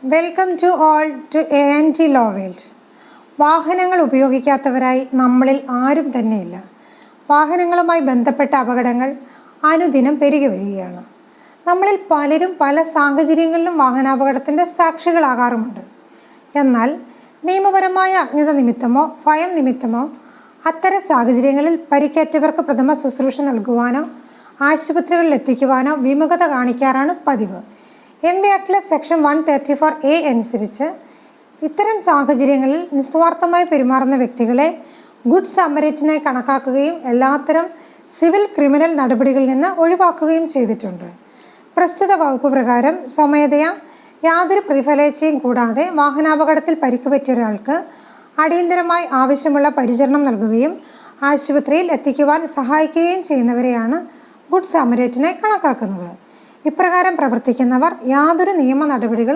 Welcome to all to ANT law world. വാഹനങ്ങൾ ഉപയോഗിക്കാത്തവരായി നമ്മളിൽ ആരും തന്നെയില്ല. വാഹനങ്ങളുമായി ബന്ധപ്പെട്ട അപകടങ്ങൾ അനുദിനം പെരുകി വരികയാണ്. നമ്മളിൽ പലരും പല സാഹചര്യങ്ങളിലും വാഹനാപകടത്തിൻ്റെ സാക്ഷികളാകാറുമുണ്ട്. എന്നാൽ നിയമപരമായ അജ്ഞത നിമിത്തമോ ഭയം നിമിത്തമോ അത്തരം സാഹചര്യങ്ങളിൽ പരിക്കേറ്റവർക്ക് പ്രഥമ ശുശ്രൂഷ നൽകുവാനോ ആശുപത്രികളിൽ എത്തിക്കുവാനോ വിമുഖത കാണിക്കാറാണ് പതിവ്. MV ആക്ടിലെ സെക്ഷൻ 134A അനുസരിച്ച് ഇത്തരം സാഹചര്യങ്ങളിൽ നിസ്വാർത്ഥമായി പെരുമാറുന്ന വ്യക്തികളെ ഗുഡ് സമരിറ്റനായി കണക്കാക്കുകയും എല്ലാത്തരം സിവിൽ ക്രിമിനൽ നടപടികളിൽ നിന്ന് ഒഴിവാക്കുകയും ചെയ്തിട്ടുണ്ട്. പ്രസ്തുത വകുപ്പ് പ്രകാരം സ്വമേധയാ യാതൊരു പ്രതിഫലേച്ഛയും കൂടാതെ വാഹനാപകടത്തിൽ പരിക്കുപറ്റിയ ഒരാൾക്ക് അടിയന്തരമായി ആവശ്യമുള്ള പരിചരണം നൽകുകയും ആശുപത്രിയിൽ എത്തിക്കുവാൻ സഹായിക്കുകയും ചെയ്യുന്നവരെയാണ് ഗുഡ് സമരിറ്റനായി കണക്കാക്കുന്നത്. ഇപ്രകാരം പ്രവർത്തിക്കുന്നവർ യാതൊരു നിയമ നടപടികളും